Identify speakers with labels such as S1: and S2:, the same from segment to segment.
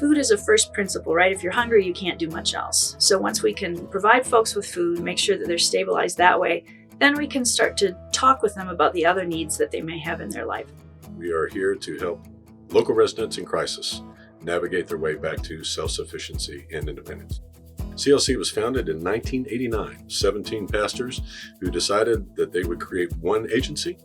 S1: Food is a first principle, right? If you're hungry, you can't do much else. So once we can provide folks with food, make sure that they're stabilized that way, then we can start to talk with them about the other needs that they may have in their life.
S2: We are here to help local residents in crisis navigate their way back to self-sufficiency and independence. CLC was founded in 1989, 17 pastors who decided that they would create one agency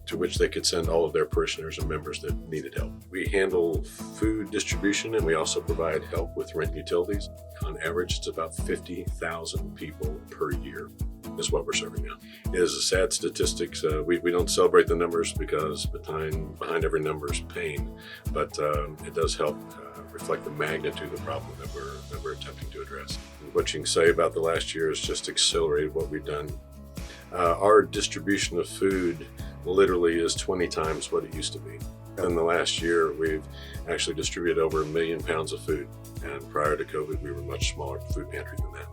S2: to which they could send all of their parishioners and members that needed help. We handle food distribution, and we also provide help with rent and utilities. On average, it's about 50,000 people per year is what we're serving now. It is a sad statistics. We don't celebrate the numbers because behind every number is pain, but it does help reflect the magnitude of the problem that we're attempting to address. And what you can say about the last year is just accelerated what we've done. Our distribution of food literally is 20 times what it used to be. In the last year, we've actually distributed over 1 million pounds of food. And prior to COVID, we were much smaller food pantry than that.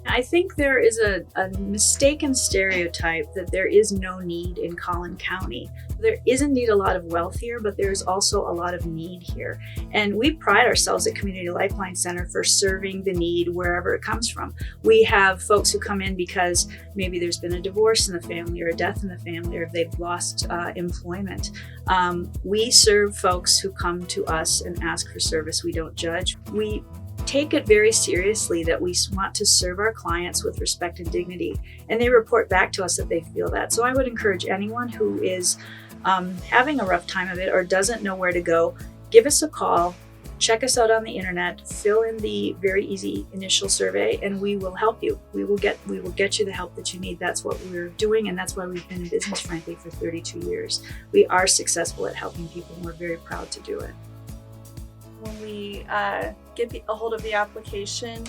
S1: I think there is a mistaken stereotype that there is no need in Collin County. There is indeed a lot of wealth here, but there's also a lot of need here. And we pride ourselves at Community Lifeline Center for serving the need wherever it comes from. We have folks who come in because maybe there's been a divorce in the family or a death in the family, or they've lost employment. We serve folks who come to us and ask for service. We don't judge. We take it very seriously that we want to serve our clients with respect and dignity, and they report back to us that they feel that. So I would encourage anyone who is having a rough time of it or doesn't know where to go, give us a call, check us out on the internet, fill in the very easy initial survey, and we will help you. We will get you the help that you need. That's what we're doing, and that's why we've been in business, frankly, for 32 years. We are successful at helping people, and we're very proud to do it.
S3: When we get a hold of the application,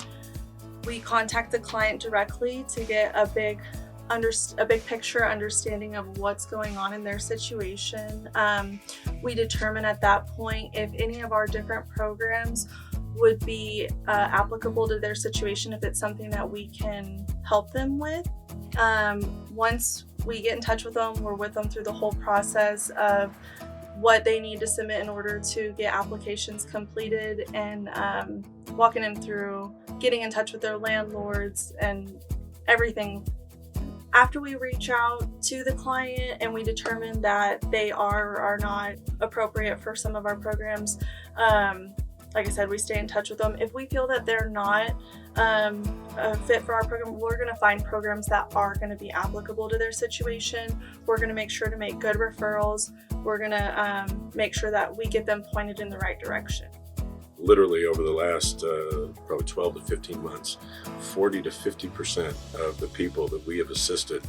S3: we contact the client directly to get a big picture understanding of what's going on in their situation. We determine at that point if any of our different programs would be applicable to their situation, if it's something that we can help them with. Once we get in touch with them, we're with them through the whole process of what they need to submit in order to get applications completed, and walking them through getting in touch with their landlords and everything. After we reach out to the client and we determine that they are or are not appropriate for some of our programs, like I said, we stay in touch with them. If we feel that they're not a fit for our program, we're going to find programs that are going to be applicable to their situation. We're going to make sure to make good referrals. We're going to make sure that we get them pointed in the right direction.
S2: Literally over the last probably 12 to 15 months, 40 to 50% of the people that we have assisted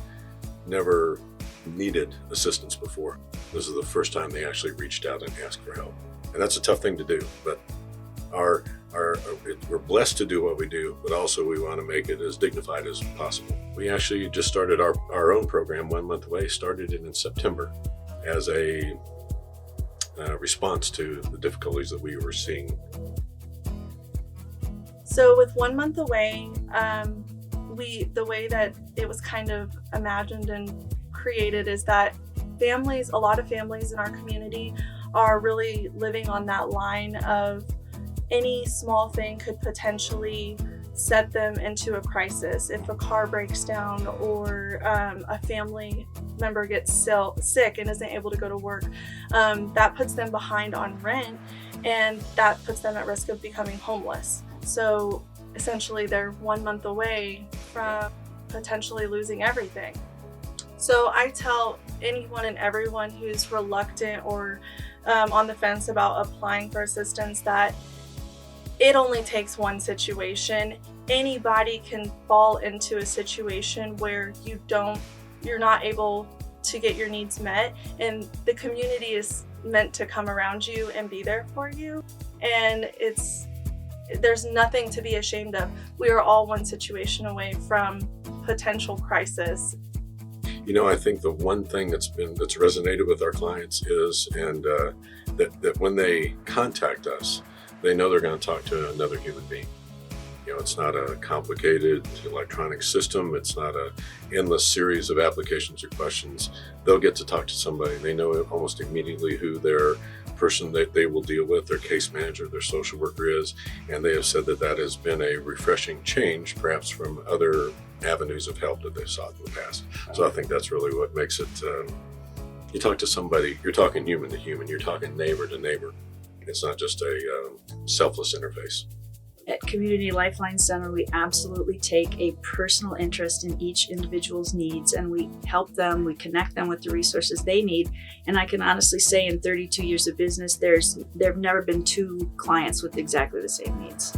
S2: never needed assistance before. This is the first time they actually reached out and asked for help. And that's a tough thing to do, but we're blessed to do what we do, but also we want to make it as dignified as possible. We actually just started our own program 1 month away, started it in September as a response to the difficulties that we were seeing.
S3: So with 1 month away, the way that it was kind of imagined and created is that a lot of families in our community are really living on that line of any small thing could potentially set them into a crisis. If a car breaks down or a family member gets sick and isn't able to go to work, that puts them behind on rent, and that puts them at risk of becoming homeless. So essentially they're 1 month away from potentially losing everything. So I tell anyone and everyone who's reluctant or on the fence about applying for assistance that it only takes one situation. Anybody can fall into a situation where you're not able to get your needs met, and the community is meant to come around you and be there for you. And there's nothing to be ashamed of. We are all one situation away from potential crisis.
S2: You know, I think the one thing that's resonated with our clients is, that when they contact us, they know they're going to talk to another human being. It's not a complicated electronic system. It's not a endless series of applications or questions. They'll get to talk to somebody. They know almost immediately who their person that they will deal with, their case manager, their social worker is, and they have said that that has been a refreshing change, perhaps from other avenues of help that they've sought in the past. So I think that's really what makes it. You talk to somebody, you're talking human to human, you're talking neighbor to neighbor. It's not just a selfless interface.
S1: At Community Lifeline Center, we absolutely take a personal interest in each individual's needs, and we help them, we connect them with the resources they need. And I can honestly say in 32 years of business, there have never been two clients with exactly the same needs.